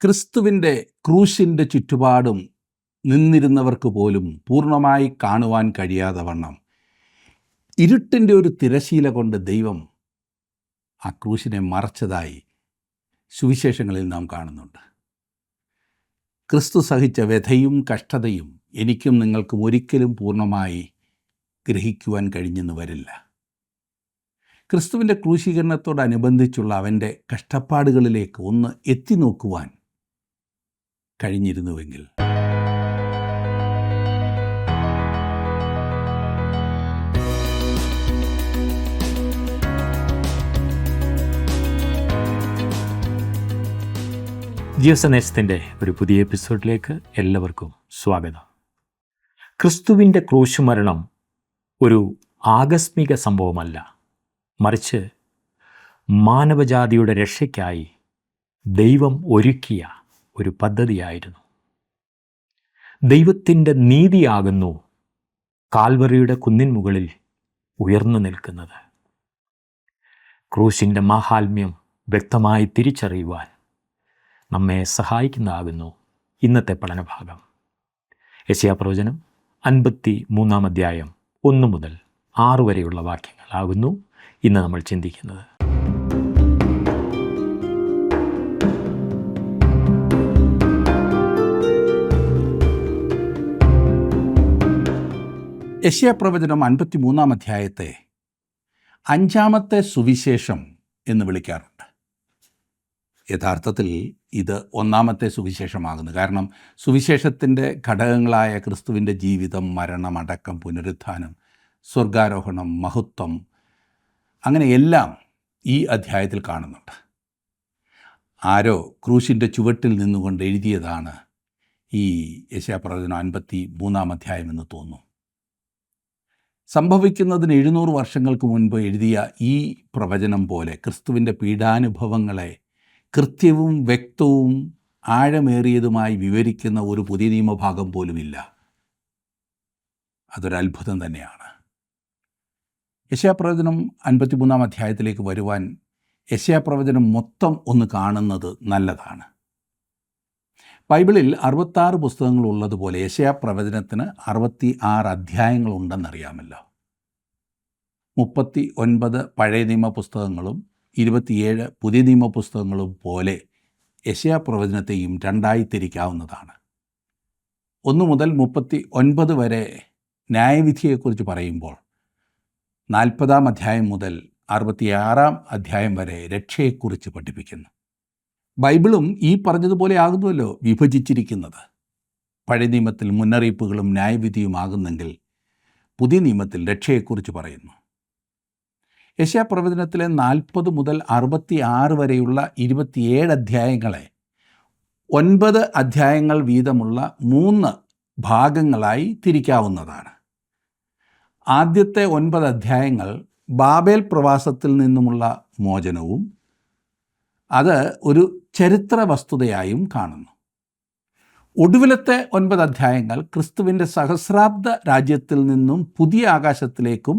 ക്രിസ്തുവിൻ്റെ ക്രൂശിൻ്റെ ചുറ്റുപാടും നിന്നിരുന്നവർക്ക് പോലും പൂർണ്ണമായി കാണുവാൻ കഴിയാതെ വണ്ണം ഇരുട്ടിൻ്റെ ഒരു തിരശീല കൊണ്ട് ദൈവം ആ ക്രൂശിനെ മറച്ചതായി സുവിശേഷങ്ങളിൽ നാം കാണുന്നുണ്ട്. ക്രിസ്തു സഹിച്ച വ്യഥയും കഷ്ടതയും എനിക്കും നിങ്ങൾക്കും ഒരിക്കലും പൂർണ്ണമായി ഗ്രഹിക്കുവാൻ കഴിഞ്ഞെന്ന് വരില്ല. ക്രിസ്തുവിൻ്റെ ക്രൂശീകരണത്തോടനുബന്ധിച്ചുള്ള അവൻ്റെ കഷ്ടപ്പാടുകളിലേക്ക് ഒന്ന് എത്തി നോക്കുവാൻ കഴിഞ്ഞിരുന്നുവെങ്കിൽ ജീവസന്ദേശത്തിൻ്റെ ഒരു പുതിയ എപ്പിസോഡിലേക്ക് എല്ലാവർക്കും സ്വാഗതം. ക്രിസ്തുവിൻ്റെ ക്രൂശ് മരണം ഒരു ആകസ്മിക സംഭവമല്ല, മറിച്ച് മാനവജാതിയുടെ രക്ഷയ്ക്കായി ദൈവം ഒരുക്കിയ ഒരു പദ്ധതിയായിരുന്നു. ദൈവത്തിൻ്റെ നീതിയാകുന്നു കാൽവറിയുടെ കുന്നിൻ മുകളിൽ ഉയർന്നു നിൽക്കുന്നത്. ക്രൂശിൻ്റെ മാഹാത്മ്യം വ്യക്തമായി തിരിച്ചറിയുവാൻ നമ്മെ സഹായിക്കുന്നതാകുന്നു ഇന്നത്തെ പഠനഭാഗം. യെശയ്യാപ്രവചനം 53 അധ്യായം 1 മുതൽ 6 വരെയുള്ള വാക്യങ്ങളാകുന്നു ഇന്ന് നമ്മൾ ചിന്തിക്കുന്നത്. യെശയ്യാപ്രവചനം 53 അധ്യായത്തെ 5-ാമത്തെ സുവിശേഷം എന്ന് വിളിക്കാറുണ്ട്. യഥാർത്ഥത്തിൽ ഇത് 1-ാമത്തെ സുവിശേഷമാകുന്നു. കാരണം സുവിശേഷത്തിൻ്റെ ഘടകങ്ങളായ ക്രിസ്തുവിൻ്റെ ജീവിതം, മരണം, അടക്കം, പുനരുത്ഥാനം, സ്വർഗാരോഹണം, മഹത്വം, അങ്ങനെ എല്ലാം ഈ അധ്യായത്തിൽ കാണുന്നുണ്ട്. ആരോ ക്രൂശിൻ്റെ ചുവട്ടിൽ നിന്നുകൊണ്ട് എഴുതിയതാണ് ഈ യെശയ്യാപ്രവചനം 53 അധ്യായം എന്ന് തോന്നുന്നു. സംഭവിക്കുന്നതിന് 700 വർഷങ്ങൾക്ക് മുൻപ് എഴുതിയ ഈ പ്രവചനം പോലെ ക്രിസ്തുവിൻ്റെ പീഡാനുഭവങ്ങളെ കൃത്യവും വ്യക്തവും ആഴമേറിയതുമായി വിവരിക്കുന്ന ഒരു പുതിയ നിയമഭാഗം പോലുമില്ല. അതൊരത്ഭുതം തന്നെയാണ്. യെശയ്യാപ്രവചനം 53 അധ്യായത്തിലേക്ക് വരുവാൻ യെശയ്യാപ്രവചനം മൊത്തം ഒന്ന് കാണുന്നത് നല്ലതാണ്. ബൈബിളിൽ 66 പുസ്തകങ്ങളുള്ളതുപോലെ യെശയ്യാപ്രവചനത്തിന് 66 അധ്യായങ്ങളുണ്ടെന്നറിയാമല്ലോ. 39 പഴയ നിയമ പുസ്തകങ്ങളും 27 പുതിയ നിയമ പുസ്തകങ്ങളും പോലെ യെശയ്യാപ്രവചനത്തെയും രണ്ടായി തിരിക്കാവുന്നതാണ്. 1 മുതൽ 39 വരെ ന്യായവിധിയെക്കുറിച്ച് പറയുമ്പോൾ 40 അധ്യായം മുതൽ 66 അധ്യായം വരെ രക്ഷയെക്കുറിച്ച് പഠിപ്പിക്കുന്നു. ബൈബിളും ഈ പറഞ്ഞതുപോലെ ആകുന്നുവല്ലോ വിഭജിച്ചിരിക്കുന്നത്. പഴയ നിയമത്തിൽ മുന്നറിയിപ്പുകളും ന്യായവിധിയുമാകുന്നെങ്കിൽ പുതിയ നിയമത്തിൽ രക്ഷയെക്കുറിച്ച് പറയുന്നു. യെശയ്യാപ്രവചനത്തിലെ 40 മുതൽ 66 വരെയുള്ള 27 അധ്യായങ്ങളെ 9 അധ്യായങ്ങൾ വീതമുള്ള 3 ഭാഗങ്ങളായി തിരിക്കാവുന്നതാണ്. ആദ്യത്തെ 9 അധ്യായങ്ങൾ ബാബേൽ പ്രവാസത്തിൽ നിന്നുമുള്ള മോചനവും അത് ഒരു ചരിത്ര വസ്തുതയായും കാണുന്നു. ഒടുവിലത്തെ 9 അധ്യായങ്ങൾ ക്രിസ്തുവിൻ്റെ സഹസ്രാബ്ദ രാജ്യത്തിൽ നിന്നും പുതിയ ആകാശത്തിലേക്കും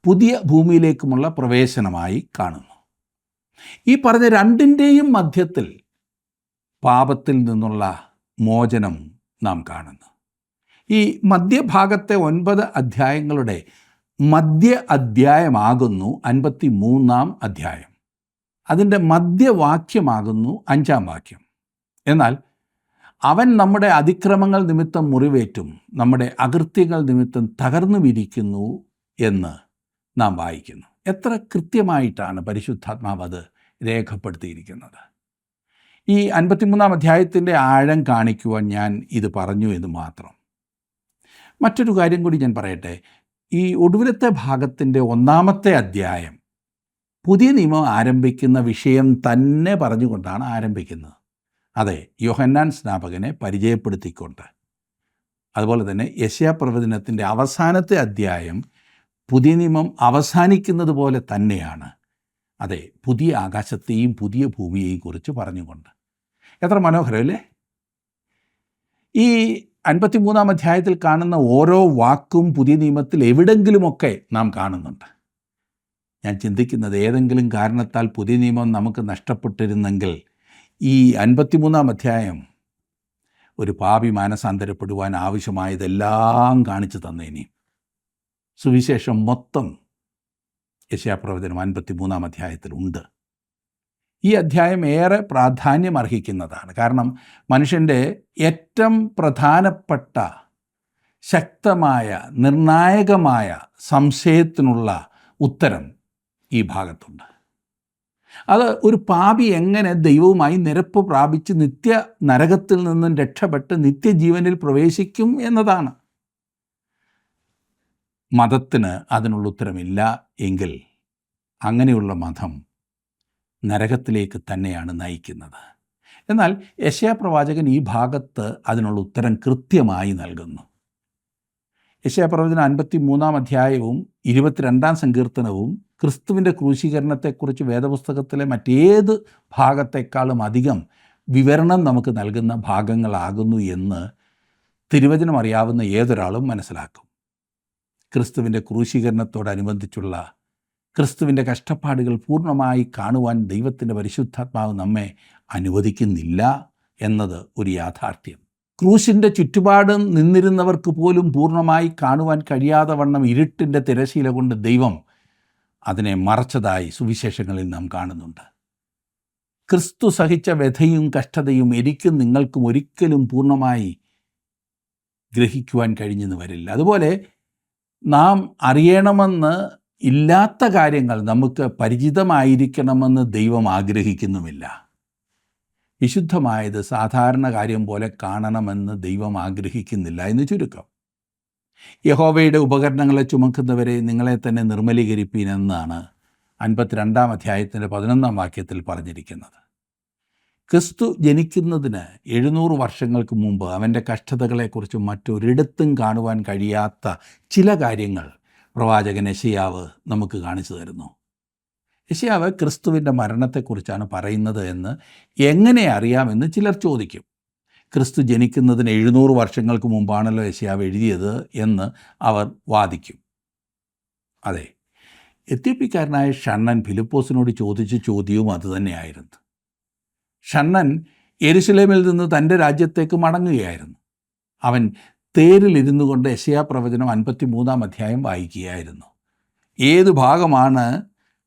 പുതിയ ഭൂമിയിലേക്കുമുള്ള പ്രവേശനമായി കാണുന്നു. ഈ പറഞ്ഞ രണ്ടിൻ്റെയും മധ്യത്തിൽ പാപത്തിൽ നിന്നുള്ള മോചനം നാം കാണുന്നു. ഈ മധ്യഭാഗത്തെ 9 അധ്യായങ്ങളുടെ മധ്യ അധ്യായമാകുന്നു 53 അധ്യായം. അതിൻ്റെ മധ്യവാക്യമാകുന്നു 5-ാം വാക്യം. എന്നാൽ അവൻ നമ്മുടെ അതിക്രമങ്ങൾ നിമിത്തം മുറിവേറ്റും നമ്മുടെ അകൃത്യങ്ങൾ നിമിത്തം തകർന്നു വിരിക്കുന്നു എന്ന് നാം വായിക്കുന്നു. എത്ര കൃത്യമായിട്ടാണ് പരിശുദ്ധാത്മാവ് അത് രേഖപ്പെടുത്തിയിരിക്കുന്നത്. ഈ 53 അധ്യായത്തിൻ്റെ ആഴം കാണിക്കുവാൻ ഞാൻ ഇത് പറഞ്ഞു എന്ന് മാത്രം. മറ്റൊരു കാര്യം കൂടി ഞാൻ പറയട്ടെ. ഈ ഒടുവിലത്തെ ഭാഗത്തിൻ്റെ 1-ാമത്തെ അധ്യായം പുതിയ നിയമം ആരംഭിക്കുന്ന വിഷയം തന്നെ പറഞ്ഞുകൊണ്ടാണ് ആരംഭിക്കുന്നത്. അതെ, യോഹന്നാൻ സ്നാപകനെ പരിചയപ്പെടുത്തിക്കൊണ്ട്. അതുപോലെ തന്നെ യെശയ്യാപ്രവചനത്തിൻ്റെ അവസാനത്തെ അധ്യായം പുതിയ നിയമം അവസാനിക്കുന്നത് പോലെ തന്നെയാണ്. അതെ, പുതിയ ആകാശത്തെയും പുതിയ ഭൂമിയെയും കുറിച്ച് പറഞ്ഞുകൊണ്ട്. എത്ര മനോഹരമല്ലേ? ഈ 53 അധ്യായത്തിൽ കാണുന്ന ഓരോ വാക്കും പുതിയ നിയമത്തിൽ എവിടെങ്കിലുമൊക്കെ നാം കാണുന്നുണ്ട്. ഞാൻ ചിന്തിക്കുന്നത് ഏതെങ്കിലും കാരണത്താൽ പുതിയ നിയമം നമുക്ക് നഷ്ടപ്പെട്ടിരുന്നെങ്കിൽ ഈ 53-ാം അധ്യായം ഒരു പാപി മാനസാന്തരപ്പെടുവാൻ ആവശ്യമായതെല്ലാം കാണിച്ചു തന്നേനി. സുവിശേഷം മൊത്തം യെശയ്യാപ്രവചനം 53-ാം അധ്യായത്തിലുണ്ട്. ഈ അധ്യായം ഏറെ പ്രാധാന്യമർഹിക്കുന്നതാണ്. കാരണം മനുഷ്യൻ്റെ ഏറ്റവും പ്രധാനപ്പെട്ട ശക്തമായ നിർണായകമായ സംശയത്തിനുള്ള ഉത്തരം ഈ ഭാഗത്തുണ്ട്. അത് ഒരു പാപി എങ്ങനെ ദൈവവുമായി നിരപ്പ് പ്രാപിച്ച് നിത്യ നരകത്തിൽ നിന്നും രക്ഷപ്പെട്ട് നിത്യജീവനിൽ പ്രവേശിക്കും എന്നതാണ്. മതത്തിന് അതിനുള്ള ഉത്തരമില്ല എങ്കിൽ അങ്ങനെയുള്ള മതം നരകത്തിലേക്ക് തന്നെയാണ് നയിക്കുന്നത്. എന്നാൽ യെശയ്യാപ്രവാചകൻ ഈ ഭാഗത്ത് അതിനുള്ള ഉത്തരം കൃത്യമായി നൽകുന്നു. യെശയ്യാപ്രവചനം 53-ാം അധ്യായവും 22-ാം സങ്കീർത്തനവും ക്രിസ്തുവിൻ്റെ ക്രൂശീകരണത്തെക്കുറിച്ച് വേദപുസ്തകത്തിലെ മറ്റേത് ഭാഗത്തെക്കാളും അധികം വിവരണം നമുക്ക് നൽകുന്ന ഭാഗങ്ങളാകുന്നു എന്ന് തിരുവചനം അറിയാവുന്ന ഏതൊരാളും മനസ്സിലാക്കും. ക്രിസ്തുവിൻ്റെ ക്രൂശീകരണത്തോടനുബന്ധിച്ചുള്ള ക്രിസ്തുവിൻ്റെ കഷ്ടപ്പാടുകൾ പൂർണ്ണമായി കാണുവാൻ ദൈവത്തിൻ്റെ പരിശുദ്ധാത്മാവ് നമ്മെ അനുവദിക്കുന്നില്ല എന്നത് ഒരു യാഥാർത്ഥ്യം. ക്രൂശിൻ്റെ ചുറ്റുപാടും നിന്നിരുന്നവർക്ക് പോലും പൂർണ്ണമായി കാണുവാൻ കഴിയാതെ വണ്ണം ഇരുട്ടിൻ്റെ തിരശീല കൊണ്ട് ദൈവം അതിനെ മറച്ചതായി സുവിശേഷങ്ങളിൽ നാം കാണുന്നുണ്ട്. ക്രിസ്തു സഹിച്ച വ്യഥയും കഷ്ടതയും എനിക്കും നിങ്ങൾക്കും ഒരിക്കലും പൂർണ്ണമായി ഗ്രഹിക്കുവാൻ കഴിഞ്ഞെന്ന് വരില്ല. അതുപോലെ നാം അറിയണമെന്ന് ഇല്ലാത്ത കാര്യങ്ങൾ നമുക്ക് പരിചിതമായിരിക്കണമെന്ന് ദൈവം ആഗ്രഹിക്കുന്നുമില്ല. വിശുദ്ധമായത് സാധാരണ കാര്യം പോലെ കാണണമെന്ന് ദൈവം ആഗ്രഹിക്കുന്നില്ല എന്ന് ചുരുക്കം. യഹോവയുടെ ഉപകരണങ്ങളെ ചുമക്കുന്നവരെ നിങ്ങളെ തന്നെ നിർമ്മലീകരിപ്പീൻ എന്നാണ് 52-ാം അധ്യായത്തിൻ്റെ 11-ാം വാക്യത്തിൽ പറഞ്ഞിരിക്കുന്നത്. ക്രിസ്തു ജനിക്കുന്നതിന് 700 വർഷങ്ങൾക്ക് മുമ്പ് അവൻ്റെ കഷ്ടതകളെക്കുറിച്ച് മറ്റൊരിടത്തും കാണുവാൻ കഴിയാത്ത ചില കാര്യങ്ങൾ പ്രവാചകൻ യെശയ്യാവ് നമുക്ക് കാണിച്ചു തരുന്നു. യെശയ്യാവ് ക്രിസ്തുവിൻ്റെ മരണത്തെക്കുറിച്ചാണ് പറയുന്നത് എന്ന് എങ്ങനെ അറിയാമെന്ന് ചിലർ ചോദിക്കും. ക്രിസ്തു ജനിക്കുന്നതിന് 700 വർഷങ്ങൾക്ക് മുമ്പാണല്ലോ യെശയ്യാവ് എഴുതിയത് എന്ന് അവർ വാദിക്കും. അതെ, എത്യോപ്യക്കാരനായ ഷണ്ണൻ ഫിലിപ്പോസിനോട് ചോദിച്ച ചോദ്യവും അതുതന്നെയായിരുന്നു. ഷണ്ണൻ യെരുശലേമിൽ നിന്ന് തൻ്റെ രാജ്യത്തേക്ക് മടങ്ങുകയായിരുന്നു. അവൻ തേരിലിരുന്നു കൊണ്ട് യെശയ്യാപ്രവചനം 53-ാം അധ്യായം വായിക്കുകയായിരുന്നു. ഏത് ഭാഗമാണ്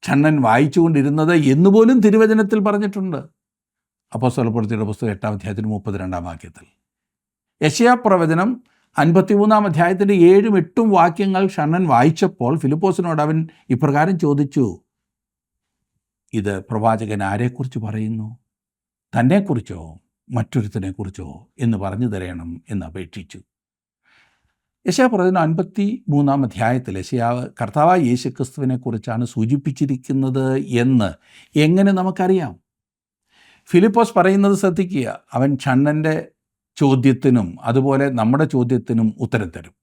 ഷണ്ണൻ വായിച്ചുകൊണ്ടിരുന്നത് എന്നുപോലും തിരുവചനത്തിൽ പറഞ്ഞിട്ടുണ്ട്. അപ്പോസ്തലപ്രവൃത്തിയുടെ പുസ്തകം 8-ാം അധ്യായത്തിന് 32-ാം വാക്യത്തിൽ. യെശയ്യാപ്രവചനം 53-ാം അധ്യായത്തിൻ്റെ 7ഉം 8ഉം വാക്യങ്ങൾ ഷണ്ണൻ വായിച്ചപ്പോൾ ഫിലിപ്പോസിനോട് അവൻ ഇപ്രകാരം ചോദിച്ചു, ഇത് പ്രവാചകൻ ആരെക്കുറിച്ച് പറയുന്നു? തന്നെക്കുറിച്ചോ മറ്റൊരുത്തനെക്കുറിച്ചോ എന്ന് പറഞ്ഞു തരണം എന്ന് അപേക്ഷിച്ചു. യെശയ്യാപ്രവചനം 53-ാം അധ്യായത്തിൽ യെശയ്യാവ് കർത്താവായ യേശുക്രിസ്തുവിനെക്കുറിച്ചാണ് സൂചിപ്പിച്ചിരിക്കുന്നത് എന്ന് എങ്ങനെ നമുക്കറിയാം? ഫിലിപ്പോസ് പറയുന്നത് ശ്രദ്ധിക്കുക. അവൻ ഷണ്ണൻ്റെ ചോദ്യത്തിനും അതുപോലെ നമ്മുടെ ചോദ്യത്തിനും ഉത്തരം തരും.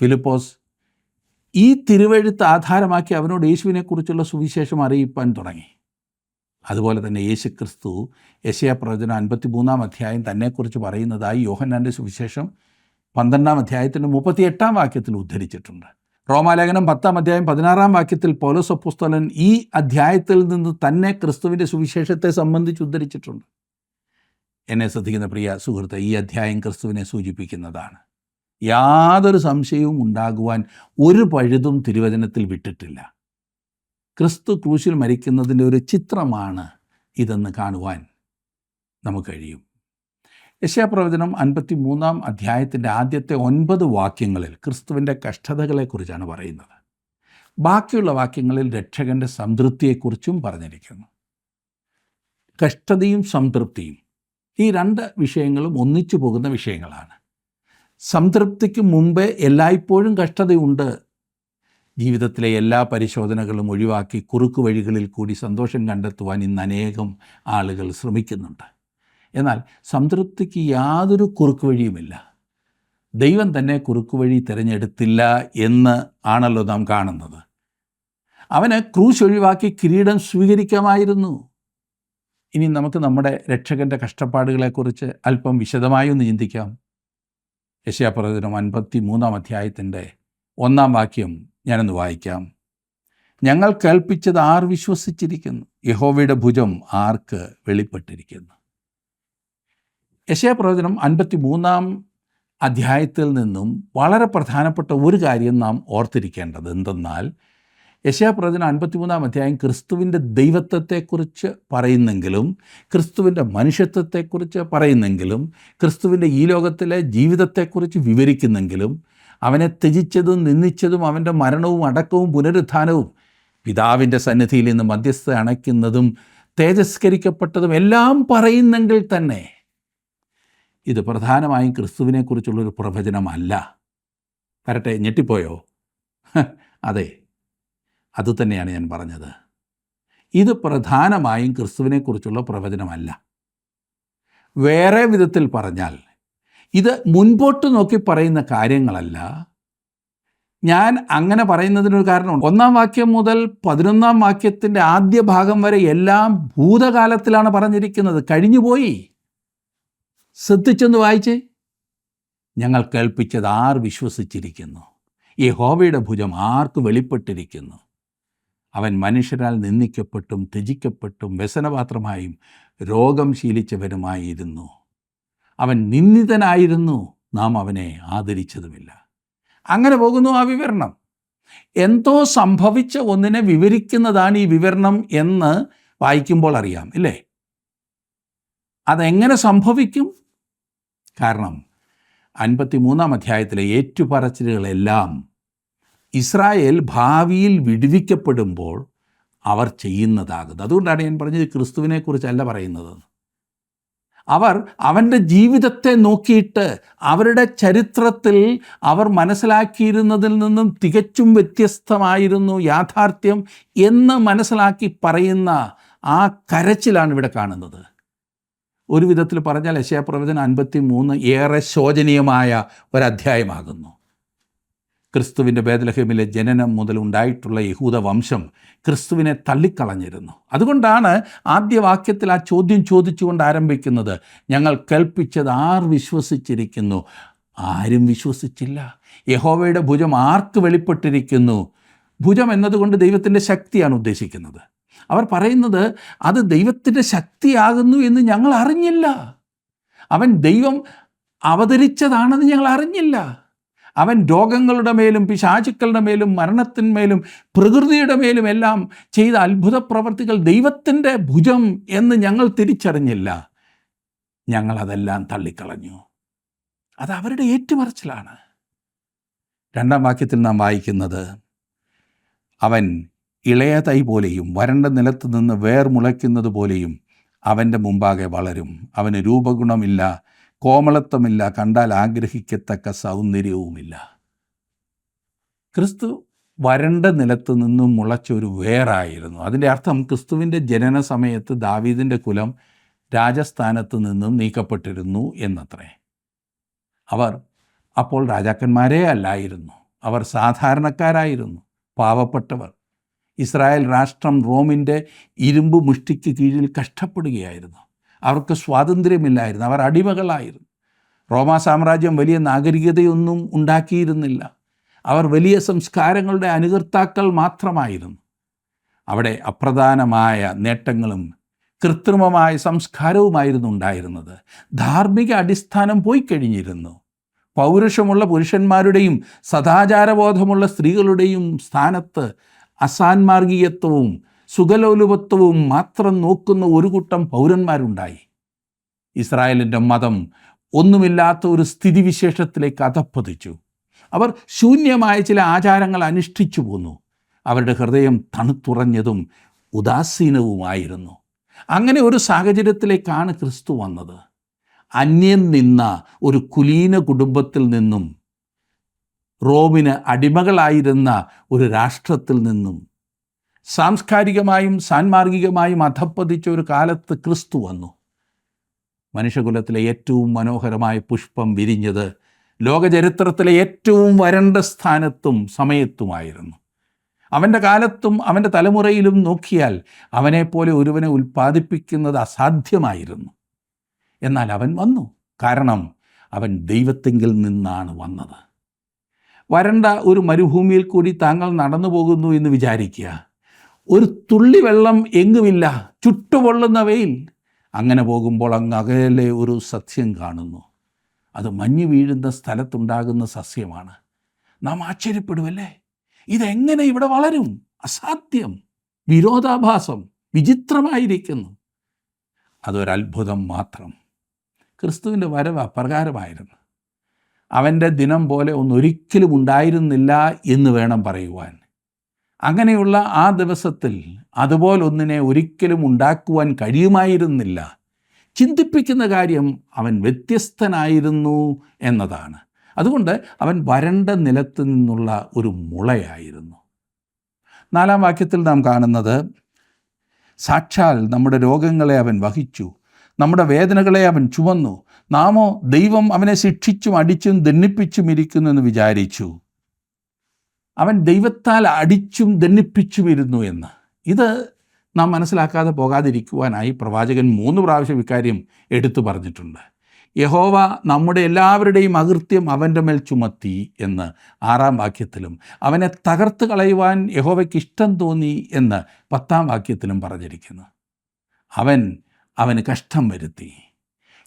ഫിലിപ്പോസ് ഈ തിരുവെഴുത്ത് ആധാരമാക്കി അവനോട് യേശുവിനെക്കുറിച്ചുള്ള സുവിശേഷം അറിയിപ്പാൻ തുടങ്ങി. അതുപോലെ തന്നെ യേശുക്രിസ്തു യെശയ്യാപ്രവചനം 53-ാം അധ്യായം തന്നെക്കുറിച്ച് പറയുന്നതായി യോഹന്നാൻ്റെ സുവിശേഷം 12-ാം അധ്യായത്തിൻ്റെ 38-ാം വാക്യത്തിൽ ഉദ്ധരിച്ചിട്ടുണ്ട്. റോമാലേഖനം 10-ാം അധ്യായം 16-ാം വാക്യത്തിൽ പൗലോസ് അപ്പോസ്തലൻ ഈ അധ്യായത്തിൽ നിന്ന് തന്നെ ക്രിസ്തുവിൻ്റെ സുവിശേഷത്തെ സംബന്ധിച്ച് ഉദ്ധരിച്ചിട്ടുണ്ട്. എന്നെ ശ്രദ്ധിക്കുന്ന പ്രിയ സുഹൃത്ത്, ഈ അധ്യായം ക്രിസ്തുവിനെ സൂചിപ്പിക്കുന്നതാണ്. യാതൊരു സംശയവും ഉണ്ടാകുവാൻ ഒരു പഴുതും തിരുവചനത്തിൽ വിട്ടിട്ടില്ല. ക്രിസ്തു ക്രൂശിൽ മരിക്കുന്നതിൻ്റെ ഒരു ചിത്രമാണ് ഇതെന്ന് കാണുവാൻ നമുക്ക് കഴിയും. യെശയ്യാപ്രവചനം 53-ാം അധ്യായത്തിൻ്റെ ആദ്യത്തെ 9 വാക്യങ്ങളിൽ ക്രിസ്തുവിൻ്റെ കഷ്ടതകളെക്കുറിച്ചാണ് പറയുന്നത്. ബാക്കിയുള്ള വാക്യങ്ങളിൽ രക്ഷകൻ്റെ സംതൃപ്തിയെക്കുറിച്ചും പറഞ്ഞിരിക്കുന്നു. കഷ്ടതയും സംതൃപ്തിയും ഈ 2 വിഷയങ്ങളും ഒന്നിച്ചു പോകുന്ന വിഷയങ്ങളാണ്. സംതൃപ്തിക്ക് മുമ്പേ എല്ലായ്പ്പോഴും കഷ്ടതയുണ്ട്. ജീവിതത്തിലെ എല്ലാ പരിശോധനകളും ഒഴിവാക്കി കുറുക്കു വഴികളിൽ കൂടി സന്തോഷം കണ്ടെത്തുവാൻ ഇന്ന് അനേകം ആളുകൾ ശ്രമിക്കുന്നുണ്ട്. എന്നാൽ സംതൃപ്തിക്ക് യാതൊരു കുറുക്കു വഴിയുമില്ല. ദൈവം തന്നെ കുറുക്കു വഴി തിരഞ്ഞെടുത്തില്ല എന്ന് ആണല്ലോ നാം കാണുന്നത്. അവന് ക്രൂശ് ഒഴിവാക്കി കിരീടം സ്വീകരിക്കാമായിരുന്നു. ഇനി നമുക്ക് നമ്മുടെ രക്ഷകൻ്റെ കഷ്ടപ്പാടുകളെക്കുറിച്ച് അല്പം വിശദമായി ഒന്ന് ചിന്തിക്കാം. യെശയ്യാപ്രവചനം 53-ാം അധ്യായത്തിൻ്റെ 1-ാം വാക്യം ഞാനൊന്ന് വായിക്കാം. ഞങ്ങൾ കേൾപ്പിച്ചത് ആർ വിശ്വസിച്ചിരിക്കുന്നു? യഹോവയുടെ ഭുജം ആർക്ക് വെളിപ്പെട്ടിരിക്കുന്നു? യെശയ്യാപ്രവചനം 53 അധ്യായത്തിൽ നിന്നും വളരെ പ്രധാനപ്പെട്ട ഒരു കാര്യം നാം ഓർത്തിരിക്കേണ്ടത് എന്തെന്നാൽ, യെശയ്യാപ്രവചനം 53 അധ്യായം ക്രിസ്തുവിൻ്റെ ദൈവത്വത്തെക്കുറിച്ച് പറയുന്നെങ്കിലും, ക്രിസ്തുവിൻ്റെ മനുഷ്യത്വത്തെക്കുറിച്ച് പറയുന്നെങ്കിലും, ക്രിസ്തുവിൻ്റെ ഈ ലോകത്തിലെ ജീവിതത്തെക്കുറിച്ച് വിവരിക്കുന്നെങ്കിലും, അവനെ ത്യജിച്ചതും നിന്ദിച്ചതും അവൻ്റെ മരണവും അടക്കവും പുനരുത്ഥാനവും പിതാവിൻ്റെ സന്നിധിയിൽ നിന്ന് മധ്യസ്ഥ അണയ്ക്കുന്നതും തേജസ്കരിക്കപ്പെട്ടതും എല്ലാം പറയുന്നെങ്കിൽ തന്നെ ഇത് പ്രധാനമായും ക്രിസ്തുവിനെക്കുറിച്ചുള്ളൊരു പ്രവചനമല്ല. വരട്ടെ, ഞെട്ടിപ്പോയോ? അതെ, അതുതന്നെയാണ് ഞാൻ പറഞ്ഞത്. ഇത് പ്രധാനമായും ക്രിസ്തുവിനെക്കുറിച്ചുള്ള പ്രവചനമല്ല. വേറെ വിധത്തിൽ പറഞ്ഞാൽ, ഇത് മുൻപോട്ട് നോക്കി പറയുന്ന കാര്യങ്ങളല്ല. ഞാൻ അങ്ങനെ പറയുന്നതിനൊരു കാരണമുണ്ട്. 1 വാക്യം മുതൽ 11 വാക്യത്തിൻ്റെ ആദ്യ ഭാഗം വരെ എല്ലാം ഭൂതകാലത്തിലാണ് പറഞ്ഞിരിക്കുന്നത്, കഴിഞ്ഞുപോയി. ശ്രദ്ധിച്ചൊന്ന് വായിച്ചേ. ഞങ്ങൾ കേൾപ്പിച്ചത് ആർ വിശ്വസിച്ചിരിക്കുന്നു? യഹോവയുടെ ഭുജം ആർക്ക് വെളിപ്പെട്ടിരിക്കുന്നു? അവൻ മനുഷ്യരാൽ നിന്ദിക്കപ്പെട്ടും ത്യജിക്കപ്പെട്ടും വ്യസനപാത്രമായും രോഗം ശീലിച്ചവനുമായിരുന്നു. അവൻ നിന്ദിതനായിരുന്നു, നാം അവനെ ആദരിച്ചതുമില്ല. അങ്ങനെ പോകുന്നു ആ വിവരണം. എന്തോ സംഭവിച്ച ഒന്നിനെ വിവരിക്കുന്നതാണ് ഈ വിവരണം എന്ന് വായിക്കുമ്പോൾ അറിയാം, ഇല്ലേ? അതെങ്ങനെ സംഭവിക്കും? കാരണം 53 അധ്യായത്തിലെ ഏറ്റുപറച്ചിലുകളെല്ലാം ഇസ്രായേൽ ഭാവിയിൽ വിടുവിക്കപ്പെടുമ്പോൾ അവർ ചെയ്യുന്നതാകുന്നത്. അതുകൊണ്ടാണ് ഞാൻ പറഞ്ഞത് ക്രിസ്തുവിനെക്കുറിച്ചല്ല പറയുന്നത്. അവർ അവൻ്റെ ജീവിതത്തെ നോക്കിയിട്ട് അവരുടെ ചരിത്രത്തിൽ അവർ മനസ്സിലാക്കിയിരുന്നതിൽ നിന്നും തികച്ചും വ്യത്യസ്തമായിരുന്നു യാഥാർത്ഥ്യം എന്ന് മനസ്സിലാക്കി പറയുന്ന ആ കരച്ചിലാണ് ഇവിടെ കാണുന്നത്. ഒരു വിധത്തിൽ പറഞ്ഞാൽ യെശയ്യാപ്രവചനം 53 ഏറെ ശോചനീയമായ ഒരധ്യായമാകുന്നു. ക്രിസ്തുവിൻ്റെ ബേത്ലഹേമിലെ ജനനം മുതൽ ഉണ്ടായിട്ടുള്ള യഹൂദ വംശം ക്രിസ്തുവിനെ തള്ളിക്കളഞ്ഞിരുന്നു. അതുകൊണ്ടാണ് ആദ്യ വാക്യത്തിൽ ആ ചോദ്യം ചോദിച്ചുകൊണ്ട് ആരംഭിക്കുന്നത്. ഞങ്ങൾ കേൾപ്പിച്ചത് ആർ വിശ്വസിച്ചിരിക്കുന്നു? ആരും വിശ്വസിച്ചില്ല. യഹോവയുടെ ഭുജം ആർക്ക് വെളിപ്പെട്ടിരിക്കുന്നു? ഭുജം എന്നതുകൊണ്ട് ദൈവത്തിൻ്റെ ശക്തിയാണ് ഉദ്ദേശിക്കുന്നത്. അവർ പറയുന്നത് അത് ദൈവത്തിൻ്റെ ശക്തിയാകുന്നു എന്ന് ഞങ്ങൾ അറിഞ്ഞില്ല. അവൻ ദൈവം അവതരിച്ചതാണെന്ന് ഞങ്ങൾ അറിഞ്ഞില്ല. അവൻ രോഗങ്ങളുടെ മേലും പിശാചുക്കളുടെ മേലും മരണത്തിന്മേലും പ്രകൃതിയുടെ മേലും എല്ലാം ചെയ്ത അത്ഭുത പ്രവർത്തികൾ ദൈവത്തിൻ്റെ ഭുജം എന്ന് ഞങ്ങൾ തിരിച്ചറിഞ്ഞില്ല. ഞങ്ങളതെല്ലാം തള്ളിക്കളഞ്ഞു. അത് അവരുടെ ഏറ്റുപറച്ചിലാണ്. 2 വാക്യത്തിൽ നാം വായിക്കുന്നത്, അവൻ ഇളയ തൈ പോലെയും വരണ്ട നിലത്ത് നിന്ന് വേർ മുളയ്ക്കുന്നത് പോലെയും അവൻ്റെ മുമ്പാകെ വളരും. അവന് രൂപഗുണമില്ല, കോമളത്വമില്ല, കണ്ടാൽ ആഗ്രഹിക്കത്തക്ക സൗന്ദര്യവുമില്ല. ക്രിസ്തു വരണ്ട നിലത്ത് നിന്നും മുളച്ചൊരു വേറായിരുന്നു. അതിൻ്റെ അർത്ഥം ക്രിസ്തുവിൻ്റെ ജനന സമയത്ത് ദാവീദിൻ്റെ കുലം രാജസ്ഥാനത്ത് നിന്നും നീക്കപ്പെട്ടിരുന്നു എന്നത്രേ. അവർ അപ്പോൾ രാജാക്കന്മാരേ അല്ലായിരുന്നു. അവർ സാധാരണക്കാരായിരുന്നു, പാവപ്പെട്ടവർ. ഇസ്രായേൽ രാഷ്ട്രം റോമിൻ്റെ ഇരുമ്പ് മുഷ്ടിക്ക് കീഴിൽ കഷ്ടപ്പെടുകയായിരുന്നു. അവർക്ക് സ്വാതന്ത്ര്യമില്ലായിരുന്നു. അവർ അടിമകളായിരുന്നു. റോമാ സാമ്രാജ്യം വലിയ നാഗരികതയൊന്നും ഉണ്ടാക്കിയിരുന്നില്ല. അവർ വലിയ സംസ്കാരങ്ങളുടെ അനുകർത്താക്കൾ മാത്രമായിരുന്നു. അവിടെ അപ്രധാനമായ നേട്ടങ്ങളും കൃത്രിമമായ സംസ്കാരവുമായിരുന്നു ഉണ്ടായിരുന്നത്. ധാർമ്മിക അടിസ്ഥാനം പോയി കഴിഞ്ഞിരുന്നു. പൗരുഷമുള്ള പുരുഷന്മാരുടെയും സദാചാരബോധമുള്ള സ്ത്രീകളുടെയും സ്ഥാനത്ത് അസാൻമാർഗീയത്വവും സുഖലോലുപത്വവും മാത്രം നോക്കുന്ന ഒരു കൂട്ടം പൗരന്മാരുണ്ടായി. ഇസ്രായേലിൻ്റെ മതം ഒന്നുമില്ലാത്ത ഒരു സ്ഥിതിവിശേഷത്തിലേക്ക് അധപ്പതിച്ചു. അവർ ശൂന്യമായ ചില ആചാരങ്ങൾ അനുഷ്ഠിച്ചു പോന്നു. അവരുടെ ഹൃദയം തണുത്തുറഞ്ഞതും ഉദാസീനവുമായിരുന്നു. അങ്ങനെ ഒരു സാഹചര്യത്തിലേക്കാണ് ക്രിസ്തു വന്നത്. അന്യം നിന്ന ഒരു കുലീന കുടുംബത്തിൽ നിന്നും, റോമിന് അടിമകളായിരുന്ന ഒരു രാഷ്ട്രത്തിൽ നിന്നും, സാംസ്കാരികമായും സാൻമാർഗികമായും അധപ്പതിച്ച ഒരു കാലത്ത് ക്രിസ്തു വന്നു. മനുഷ്യകുലത്തിലെ ഏറ്റവും മനോഹരമായ പുഷ്പം വിരിഞ്ഞത് ലോകചരിത്രത്തിലെ ഏറ്റവും വരണ്ട സ്ഥാനത്തും സമയത്തുമായിരുന്നു. അവൻ്റെ കാലത്തും അവൻ്റെ തലമുറയിലും നോക്കിയാൽ അവനെപ്പോലെ ഒരുവനെ ഉൽപ്പാദിപ്പിക്കുന്നത് അസാധ്യമായിരുന്നു. എന്നാൽ അവൻ വന്നു. കാരണം അവൻ ദൈവത്തിങ്കിൽ നിന്നാണ് വന്നത്. വരണ്ട ഒരു മരുഭൂമിയിൽ കൂടി താങ്കൾ നടന്നു പോകുന്നു എന്ന് വിചാരിക്കുക. ഒരു തുള്ളി വെള്ളം എങ്ങുമില്ല, ചുട്ടുപൊള്ളുന്ന വെയിൽ. അങ്ങനെ പോകുമ്പോൾ അങ്ങ് അകലെ ഒരു സസ്യം കാണുന്നു. അത് മഞ്ഞ് വീഴുന്ന സ്ഥലത്തുണ്ടാകുന്ന സസ്യമാണ്. നാം ആശ്ചര്യപ്പെടുമല്ലേ, ഇതെങ്ങനെ ഇവിടെ വളരും? അസാധ്യം, വിരോധാഭാസം, വിചിത്രമായിരിക്കുന്നു. അതൊരത്ഭുതം മാത്രം. ക്രിസ്തുവിൻ്റെ വരവ് അപ്രകാരമായിരുന്നു. അവൻ്റെ ദിനം പോലെ ഒന്നൊരിക്കലും ഉണ്ടായിരുന്നില്ല എന്ന് വേണം പറയുവാൻ. അങ്ങനെയുള്ള ആ ദിവസത്തിൽ അതുപോലൊന്നിനെ ഒരിക്കലും ഉണ്ടാക്കുവാൻ കഴിയുമായിരുന്നില്ല. ചിന്തിപ്പിക്കുന്ന കാര്യം, അവൻ വ്യത്യസ്തനായിരുന്നു എന്നതാണ്. അതുകൊണ്ട് അവൻ വരണ്ട നിലത്ത് നിന്നുള്ള ഒരു മുളയായിരുന്നു. 4-ാം വാക്യത്തിൽ നാം കാണുന്നത്, സാക്ഷാൽ നമ്മുടെ രോഗങ്ങളെ അവൻ വഹിച്ചു, നമ്മുടെ വേദനകളെ അവൻ ചുമന്നു. നാമോ ദൈവം അവനെ ശിക്ഷിച്ചും അടിച്ചും ദണ്ഡിപ്പിച്ചും ഇരിക്കുന്നു എന്ന് വിചാരിച്ചു. അവൻ ദൈവത്താൽ അടിച്ചും ദണ്ഡിപ്പിച്ചും ഇരുന്നു എന്ന്. ഇത് നാം മനസ്സിലാക്കാതെ പോകാതിരിക്കുവാനായി പ്രവാചകൻ 3 പ്രാവശ്യം ഇക്കാര്യം എടുത്തു പറഞ്ഞിട്ടുണ്ട്. യഹോവ നമ്മുടെ എല്ലാവരുടെയും അകൃത്യം അവൻ്റെ മേൽ ചുമത്തി എന്ന് 6-ാം വാക്യത്തിലും, അവനെ തകർത്ത് കളയുവാൻ യഹോവയ്ക്ക് ഇഷ്ടം തോന്നി എന്ന് 10-ാം വാക്യത്തിലും പറഞ്ഞിരിക്കുന്നു. അവന് കഷ്ടം വരുത്തി.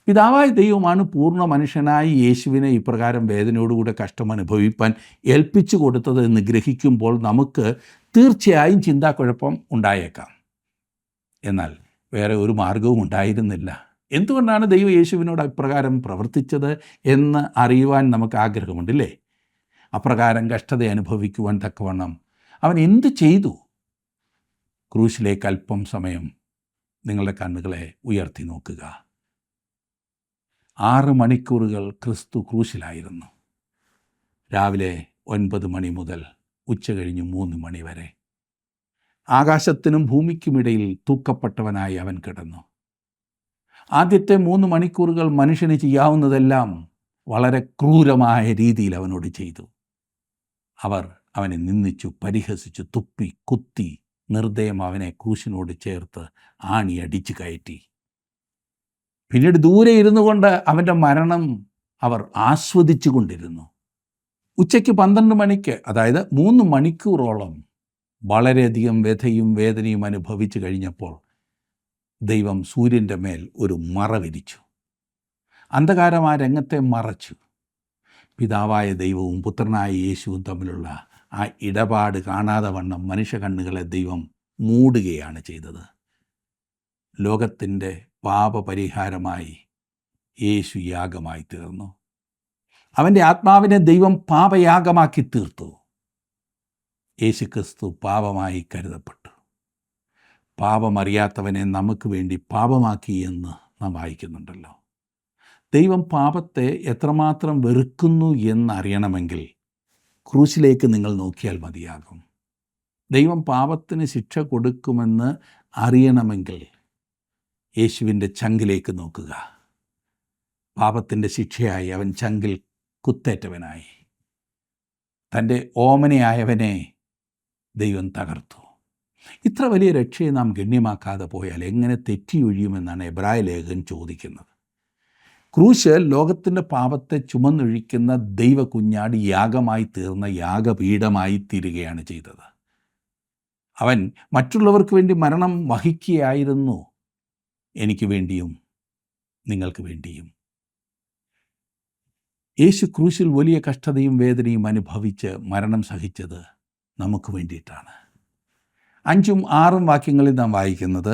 പിതാവായ ദൈവമാണ് പൂർണ്ണ മനുഷ്യനായി യേശുവിനെ ഇപ്രകാരം വേദനയോടുകൂടെ കഷ്ടം അനുഭവിപ്പാൻ ഏൽപ്പിച്ചു കൊടുത്തത് എന്ന് ഗ്രഹിക്കുമ്പോൾ നമുക്ക് തീർച്ചയായും ചിന്താക്കുഴപ്പം ഉണ്ടായേക്കാം. എന്നാൽ വേറെ ഒരു മാർഗവും ഉണ്ടായിരുന്നില്ല. എന്തുകൊണ്ടാണ് ദൈവം യേശുവിനോട് അപ്രകാരം പ്രവർത്തിച്ചത് എന്ന് അറിയുവാൻ നമുക്ക് ആഗ്രഹമുണ്ടല്ലേ? അപ്രകാരം കഷ്ടത അനുഭവിക്കുവാൻ തക്കവണ്ണം അവൻ എന്ത് ചെയ്തു? ക്രൂശിലേക്ക് അല്പം സമയം നിങ്ങളുടെ കണ്ണുകളെ ഉയർത്തി നോക്കുക. 6 മണിക്കൂറുകൾ ക്രിസ്തു ക്രൂശിലായിരുന്നു. രാവിലെ 9 മണി മുതൽ ഉച്ചകഴിഞ്ഞ് 3 മണി വരെ ആകാശത്തിനും ഭൂമിക്കുമിടയിൽ തൂക്കപ്പെട്ടവനായി അവൻ കിടന്നു. ആദ്യത്തെ 3 മണിക്കൂറുകൾ മനുഷ്യന് ചെയ്യാവുന്നതെല്ലാം വളരെ ക്രൂരമായ രീതിയിൽ അവനോട് ചെയ്തു. അവർ അവനെ നിന്ദിച്ചു, പരിഹസിച്ചു, തുപ്പി, കുത്തി, നിർദ്ദയം അവനെ ക്രൂശിനോട് ചേർത്ത് ആണിയടിച്ചു കയറ്റി. പിന്നീട് ദൂരെ ഇരുന്നു കൊണ്ട് അവൻ്റെ മരണം അവർ ആസ്വദിച്ചു കൊണ്ടിരുന്നു. ഉച്ചയ്ക്ക് 12 മണിക്ക്, അതായത് 3 മണിക്കൂറോളം വളരെയധികം വ്യഥയും വേദനയും അനുഭവിച്ചു കഴിഞ്ഞപ്പോൾ ദൈവം സൂര്യൻ്റെ മേൽ ഒരു മറ വിരിച്ചു. അന്ധകാരം ആ രംഗത്തെ മറച്ചു. പിതാവായ ദൈവവും പുത്രനായ യേശുവും തമ്മിലുള്ള ആ ഇടപാട് കാണാതെ വണ്ണം മനുഷ്യ കണ്ണുകളെ ദൈവം മൂടുകയാണ് ചെയ്തത്. ലോകത്തിൻ്റെ പാപപരിഹാരമായി യേശു യാഗമായി തീർന്നു. അവൻ്റെ ആത്മാവിനെ ദൈവം പാപയാഗമാക്കി തീർത്തു. യേശു ക്രിസ്തു പാപമായി കരുതപ്പെട്ടു. പാപമറിയാത്തവനെ നമുക്ക് വേണ്ടി പാപമാക്കി എന്ന് നാം വായിക്കുന്നുണ്ടല്ലോ. ദൈവം പാപത്തെ എത്രമാത്രം വെറുക്കുന്നു എന്നറിയണമെങ്കിൽ ക്രൂശിലേക്ക് നിങ്ങൾ നോക്കിയാൽ മതിയാകും. ദൈവം പാപത്തിന് ശിക്ഷ കൊടുക്കുമെന്ന് അറിയണമെങ്കിൽ യേശുവിൻ്റെ ചങ്കിലേക്ക് നോക്കുക. പാപത്തിൻ്റെ ശിക്ഷയായി അവൻ ചങ്കിൽ കുത്തേറ്റവനായി. തൻ്റെ ഓമനയായവനെ ദൈവം തകർത്തു. ഇത്ര വലിയ രക്ഷയെ നാം ഗണ്യമാക്കാതെ പോയാൽ എങ്ങനെ തെറ്റിയൊഴിയുമെന്നാണ് എബ്രായ ലേഖകൻ ചോദിക്കുന്നത്. ക്രൂശ് ലോകത്തിൻ്റെ പാപത്തെ ചുമന്നൊഴിക്കുന്ന ദൈവ കുഞ്ഞാടി യാഗമായി തീർന്ന യാഗപീഠമായി തീരുകയാണ് ചെയ്തത്. അവൻ മറ്റുള്ളവർക്ക് വേണ്ടി മരണം വഹിക്കുകയായിരുന്നു, എനിക്ക് വേണ്ടിയും നിങ്ങൾക്ക് വേണ്ടിയും. യേശു ക്രൂശിൽ വലിയ കഷ്ടതയും വേദനയും അനുഭവിച്ച് മരണം സഹിച്ചത് നമുക്ക് വേണ്ടിയിട്ടാണ്. 5ഉം 6ഉം വാക്യങ്ങളിൽ നാം വായിക്കുന്നത്,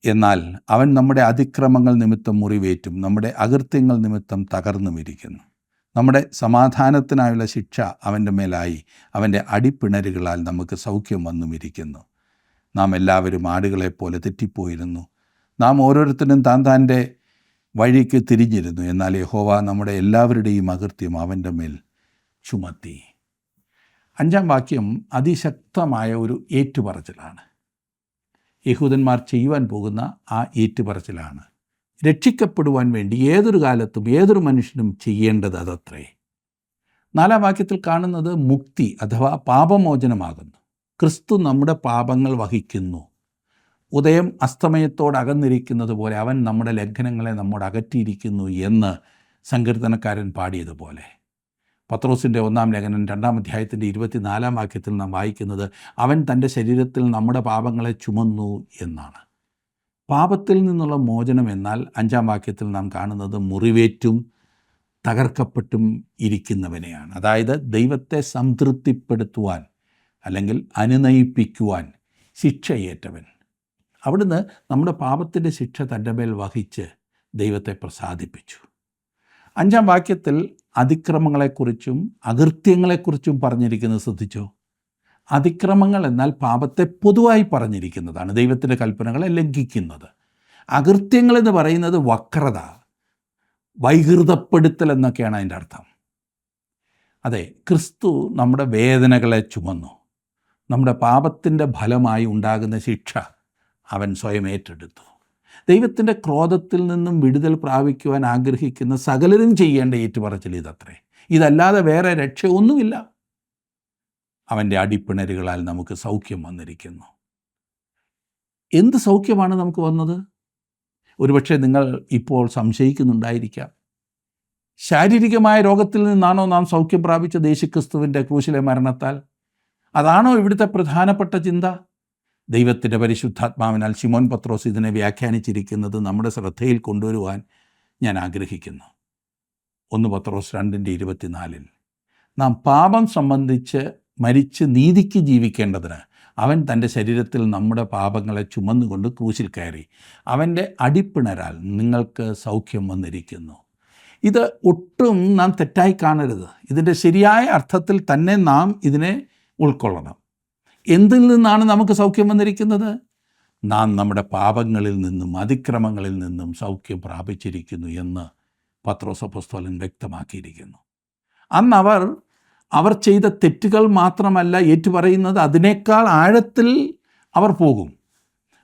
എന്നാൽ അവൻ നമ്മുടെ അതിക്രമങ്ങൾ നിമിത്തം മുറിവേറ്റും നമ്മുടെ അകൃത്യങ്ങൾ നിമിത്തം തകർന്നുമിരിക്കുന്നു. നമ്മുടെ സമാധാനത്തിനായുള്ള ശിക്ഷ അവൻ്റെ മേലായി, അവൻ്റെ അടിപ്പിണരുകളാൽ നമുക്ക് സൗഖ്യം വന്നുമിരിക്കുന്നു. നാം എല്ലാവരും ആടുകളെപ്പോലെ തെറ്റിപ്പോയിരുന്നു. നാം ഓരോരുത്തരും താൻ്റെ വഴിക്ക് തിരിഞ്ഞിരുന്നു. എന്നാൽ യഹോവ നമ്മുടെ എല്ലാവരുടെയും അകൃത്യം അവൻ്റെ മേൽ ചുമത്തി. 5-ാം വാക്യം അതിശക്തമായ ഒരു ഏറ്റുപറച്ചിലാണ്. യഹൂദന്മാർ ചെയ്യുവാൻ പോകുന്ന ആ ഏറ്റുപറച്ചിലാണ്. രക്ഷിക്കപ്പെടുവാൻ വേണ്ടി ഏതൊരു കാലത്തും ഏതൊരു മനുഷ്യനും ചെയ്യേണ്ടത് അതത്രേ. 4-ാം വാക്യത്തിൽ കാണുന്നത് മുക്തി അഥവാ പാപമോചനമാകുന്നു. ക്രിസ്തു നമ്മുടെ പാപങ്ങൾ വഹിക്കുന്നു. ഉദയം അസ്തമയത്തോട് അകന്നിരിക്കുന്നത് പോലെ അവൻ നമ്മുടെ ലംഘനങ്ങളെ നമ്മോട് അകറ്റിയിരിക്കുന്നു എന്ന് സങ്കീർത്തനക്കാരൻ പാടിയതുപോലെ പത്രോസിൻ്റെ 1-ാം ലേഖനം 2-ാം അധ്യായത്തിൻ്റെ 24-ാം വാക്യത്തിൽ നാം വായിക്കുന്നത് അവൻ തൻ്റെ ശരീരത്തിൽ നമ്മുടെ പാപങ്ങളെ ചുമന്നു എന്നാണ്. പാപത്തിൽ നിന്നുള്ള മോചനം എന്നാൽ 5-ാം വാക്യത്തിൽ നാം കാണുന്നത് മുറിവേറ്റും തകർക്കപ്പെട്ടും ഇരിക്കുന്നവനെയാണ്. അതായത് ദൈവത്തെ സംതൃപ്തിപ്പെടുത്തുവാൻ അല്ലെങ്കിൽ അനുനയിപ്പിക്കുവാൻ ശിക്ഷയേറ്റവൻ. അവിടുന്ന് നമ്മുടെ പാപത്തിൻ്റെ ശിക്ഷ തൻ്റെ മേൽ വഹിച്ച് ദൈവത്തെ പ്രസാദിപ്പിച്ചു. 5-ാം വാക്യത്തിൽ അതിക്രമങ്ങളെക്കുറിച്ചും അകൃത്യങ്ങളെക്കുറിച്ചും പറഞ്ഞിരിക്കുന്നത് ശ്രദ്ധിച്ചോ. അതിക്രമങ്ങൾ എന്നാൽ പാപത്തെ പൊതുവായി പറഞ്ഞിരിക്കുന്നതാണ്, ദൈവത്തിൻ്റെ കൽപ്പനകളെ ലംഘിക്കുന്നത്. അകൃത്യങ്ങളെന്ന് പറയുന്നത് വക്രത, വൈകൃതപ്പെടുത്തൽ എന്നൊക്കെയാണ് അതിൻ്റെ അർത്ഥം. അതെ, ക്രിസ്തു നമ്മുടെ വേദനകളെ ചുമന്നു. നമ്മുടെ പാപത്തിൻ്റെ ഫലമായി ഉണ്ടാകുന്ന ശിക്ഷ അവൻ സ്വയം ഏറ്റെടുത്തു. ദൈവത്തിൻ്റെ ക്രോധത്തിൽ നിന്നും വിടുതൽ പ്രാപിക്കുവാൻ ആഗ്രഹിക്കുന്ന സകലരും ചെയ്യേണ്ട ഏറ്റുപറച്ചിൽ ഇതത്രേ. ഇതല്ലാതെ വേറെ രക്ഷ ഒന്നുമില്ല. അവൻ്റെ അടിപ്പിണരുകളാൽ നമുക്ക് സൗഖ്യം വന്നിരിക്കുന്നു. എന്ത് സൗഖ്യമാണ് നമുക്ക് വന്നത്? ഒരുപക്ഷെ നിങ്ങൾ ഇപ്പോൾ സംശയിക്കുന്നുണ്ടായിരിക്കാം. ശാരീരികമായ രോഗത്തിൽ നിന്നാണോ നാം സൗഖ്യം പ്രാപിച്ചത് യേശുക്രിസ്തുവിൻ്റെ ക്രൂശിലെ മരണത്താൽ? അതാണോ ഇവിടുത്തെ പ്രധാനപ്പെട്ട ചിന്ത? ദൈവത്തിൻ്റെ പരിശുദ്ധാത്മാവിനാൽ ശിമോൻ പത്രോസ് ഇതിനെ വ്യാഖ്യാനിച്ചിരിക്കുന്നത് നമ്മുടെ ശ്രദ്ധയിൽ കൊണ്ടുവരുവാൻ ഞാൻ ആഗ്രഹിക്കുന്നു. 1 പത്രോസ് 2:24 നാം പാപം സംബന്ധിച്ച് മരിച്ച് നീതിക്ക് ജീവിക്കേണ്ടതിന് അവൻ തൻ്റെ ശരീരത്തിൽ നമ്മുടെ പാപങ്ങളെ ചുമന്നുകൊണ്ട് ക്രൂശിൽ കയറി. അവൻ്റെ അടിപ്പിണരാൽ നിങ്ങൾക്ക് സൗഖ്യം വന്നിരിക്കുന്നു. ഇത് ഒട്ടും നാം തെറ്റായി കാണരുത്. ഇതിൻ്റെ ശരിയായ അർത്ഥത്തിൽ തന്നെ നാം ഇതിനെ ഉൾക്കൊള്ളണം. എന്തിൽ നിന്നാണ് നമുക്ക് സൗഖ്യം വന്നിരിക്കുന്നത്? നാം നമ്മുടെ പാപങ്ങളിൽ നിന്നും അതിക്രമങ്ങളിൽ നിന്നും സൗഖ്യം പ്രാപിച്ചിരിക്കുന്നു എന്ന് പത്രോസ് അപ്പോസ്തലൻ വ്യക്തമാക്കിയിരിക്കുന്നു. അന്ന് അവർ ചെയ്ത തെറ്റുകൾ മാത്രമല്ല ഏറ്റുപറയുന്നത്, അതിനേക്കാൾ ആഴത്തിൽ അവർ പോകും.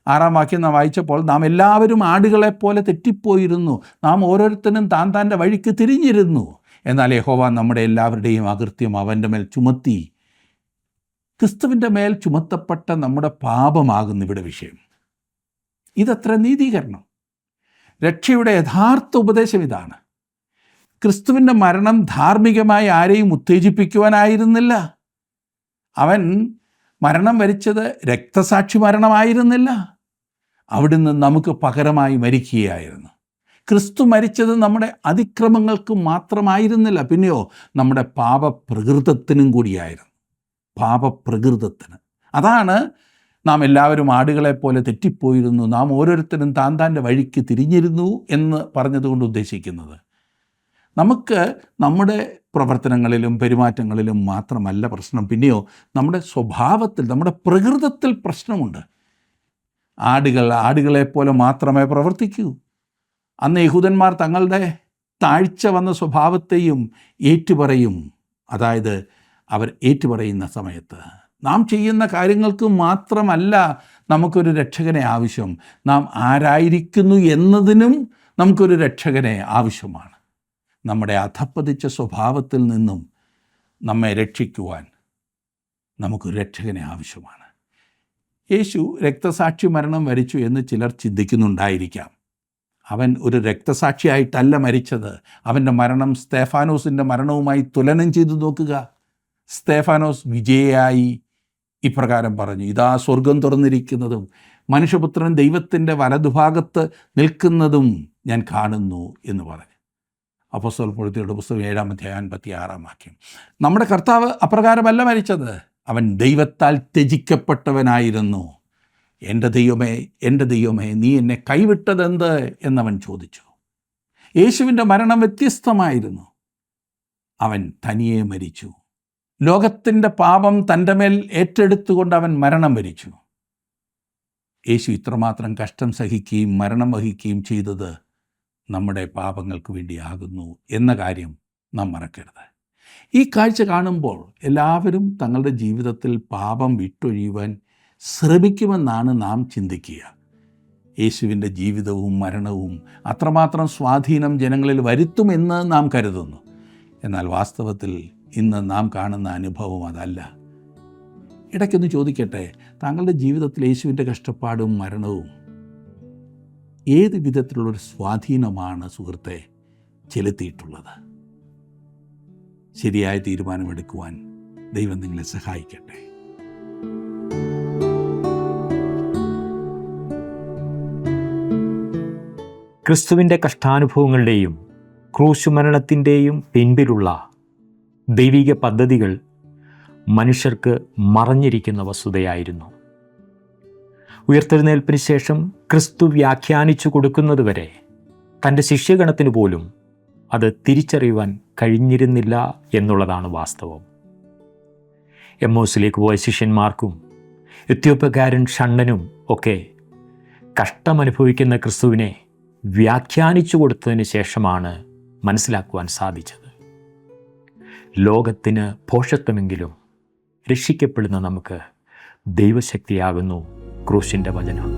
6-ാം വാക്യം നാം വായിച്ചപ്പോൾ നാം എല്ലാവരും ആടുകളെപ്പോലെ തെറ്റിപ്പോയിരുന്നു, നാം ഓരോരുത്തരും താൻ്റെ വഴിക്ക് തിരിഞ്ഞിരുന്നു. എന്നാൽ യഹോവ നമ്മുടെ എല്ലാവരുടെയും അകൃത്യം അവൻ്റെ മേൽ ചുമത്തി. ക്രിസ്തുവിൻ്റെ മേൽ ചുമത്തപ്പെട്ട നമ്മുടെ പാപമാകുന്നു ഇവിടെ വിഷയം. ഇതത്ര നീതീകരണം. രക്ഷയുടെ യഥാർത്ഥ ഉപദേശം ഇതാണ്. ക്രിസ്തുവിൻ്റെ മരണം ധാർമ്മികമായി ആരെയും ഉത്തേജിപ്പിക്കുവാനായിരുന്നില്ല. അവൻ മരണം വരിച്ചത് രക്തസാക്ഷി മരണമായിരുന്നില്ല. അവിടുന്ന് നമുക്ക് പകരമായി മരിക്കുകയായിരുന്നു. ക്രിസ്തു മരിച്ചത് നമ്മുടെ അതിക്രമങ്ങൾക്ക് മാത്രമായിരുന്നില്ല, പിന്നെയോ നമ്മുടെ പാപപ്രകൃതത്തിനും കൂടിയായിരുന്നു. പാപപ്രകൃതത്തിന്. അതാണ് നാം എല്ലാവരും ആടുകളെപ്പോലെ തെറ്റിപ്പോയിരുന്നു, നാം ഓരോരുത്തരും താൻ്റെ വഴിക്ക് തിരിഞ്ഞിരുന്നു എന്ന് പറഞ്ഞതുകൊണ്ട് ഉദ്ദേശിക്കുന്നത്. നമുക്ക് നമ്മുടെ പ്രവർത്തനങ്ങളിലും പെരുമാറ്റങ്ങളിലും മാത്രമല്ല പ്രശ്നം, പിന്നെയോ നമ്മുടെ സ്വഭാവത്തിൽ, നമ്മുടെ പ്രകൃതത്തിൽ പ്രശ്നമുണ്ട്. ആടുകളെപ്പോലെ മാത്രമേ പ്രവർത്തിക്കൂ. അന്ന് യഹൂദന്മാർ തങ്ങളുടെ താഴ്ച വന്ന സ്വഭാവത്തെയും ഏറ്റുപറയും. അതായത് അവർ ഏറ്റുപറയുന്ന സമയത്ത് നാം ചെയ്യുന്ന കാര്യങ്ങൾക്ക് മാത്രമല്ല നമുക്കൊരു രക്ഷകനെ ആവശ്യം, നാം ആരായിരിക്കുന്നു എന്നതിനും നമുക്കൊരു രക്ഷകനെ ആവശ്യമാണ്. നമ്മുടെ അധപ്പതിച്ച സ്വഭാവത്തിൽ നിന്നും നമ്മെ രക്ഷിക്കുവാൻ നമുക്കൊരു രക്ഷകനെ ആവശ്യമാണ്. യേശു രക്തസാക്ഷി മരണം വരിച്ചു എന്ന് ചിലർ ചിന്തിക്കുന്നുണ്ടായിരിക്കാം. അവൻ ഒരു രക്തസാക്ഷിയായിട്ടല്ല മരിച്ചത്. അവൻ്റെ മരണം സ്തേഫാനോസിൻ്റെ മരണവുമായി തുലനം ചെയ്തു നോക്കുക. സ്തേഫാനോസ് വിജയിയായി ഇപ്രകാരം പറഞ്ഞു, ഇതാ സ്വർഗം തുറന്നിരിക്കുന്നതും മനുഷ്യപുത്രൻ ദൈവത്തിൻ്റെ വലതുഭാഗത്ത് നിൽക്കുന്നതും ഞാൻ കാണുന്നു എന്ന് പറഞ്ഞു. അപ്പോസ്തലപ്രവൃത്തികളുടെ പുസ്തകം 7-ാം അധ്യായം 56-ാം വാക്യം. നമ്മുടെ കർത്താവ് അപ്രകാരമല്ല മരിച്ചത്. അവൻ ദൈവത്താൽ ത്യജിക്കപ്പെട്ടവനായിരുന്നു. എൻ്റെ ദൈവമേ, എൻ്റെ ദൈവമേ, നീ എന്നെ കൈവിട്ടതെന്ത് എന്നവൻ ചോദിച്ചു. യേശുവിൻ്റെ മരണം വ്യത്യസ്തമായിരുന്നു. അവൻ തനിയെ മരിച്ചു. ലോകത്തിൻ്റെ പാപം തൻ്റെ മേൽ ഏറ്റെടുത്തുകൊണ്ട് അവൻ മരണം വരിച്ചു. യേശു ഇത്രമാത്രം കഷ്ടം സഹിക്കുകയും മരണം വഹിക്കുകയും ചെയ്തത് നമ്മുടെ പാപങ്ങൾക്ക് വേണ്ടിയാകുന്നു എന്ന കാര്യം നാം മറക്കരുത്. ഈ കാഴ്ച കാണുമ്പോൾ എല്ലാവരും തങ്ങളുടെ ജീവിതത്തിൽ പാപം വിട്ടൊഴിയുവാൻ ശ്രമിക്കുമെന്നാണ് നാം ചിന്തിക്കുക. യേശുവിൻ്റെ ജീവിതവും മരണവും അത്രമാത്രം സ്വാധീനം ജനങ്ങളിൽ വരുത്തുമെന്ന് നാം കരുതുന്നു. എന്നാൽ വാസ്തവത്തിൽ ഇന്ന് നാം കാണുന്ന അനുഭവം അതല്ല. ഇടയ്ക്കൊന്ന് ചോദിക്കട്ടെ, താങ്കളുടെ ജീവിതത്തിൽ യേശുവിൻ്റെ കഷ്ടപ്പാടും മരണവും ഏത് വിധത്തിലുള്ളൊരു സ്വാധീനമാണ് സുഹൃത്തെ ചെലുത്തിയിട്ടുള്ളത്? ശരിയായ തീരുമാനമെടുക്കുവാൻ ദൈവം നിങ്ങളെ സഹായിക്കട്ടെ. ക്രിസ്തുവിൻ്റെ കഷ്ടാനുഭവങ്ങളുടെയും ക്രൂശുമരണത്തിൻ്റെയും പിൻപിലുള്ള ദൈവിക പദ്ധതികൾ മനുഷ്യർക്ക് മറഞ്ഞിരിക്കുന്ന വസ്തുതയായിരുന്നു. ഉയർത്തെഴുന്നേൽപ്പിന് ശേഷം ക്രിസ്തു വ്യാഖ്യാനിച്ചു കൊടുക്കുന്നതുവരെ തൻ്റെ ശിഷ്യഗണത്തിന് പോലും അത് തിരിച്ചറിയുവാൻ കഴിഞ്ഞിരുന്നില്ല എന്നുള്ളതാണ് വാസ്തവം. എമ്മോസിലേക്ക് പോയ ശിഷ്യന്മാർക്കും എത്യോപ്യക്കാരൻ ഷണ്ണനും ഒക്കെ കഷ്ടമനുഭവിക്കുന്ന ക്രിസ്തുവിനെ വ്യാഖ്യാനിച്ചു കൊടുത്തതിന് ശേഷമാണ് മനസ്സിലാക്കുവാൻ സാധിച്ചത്. ലോകത്തിന് ഭോഷത്വമെങ്കിലും രക്ഷിക്കപ്പെടുന്ന നമുക്ക് ദൈവശക്തിയാകുന്നു ക്രൂശിൻ്റെ വചനം.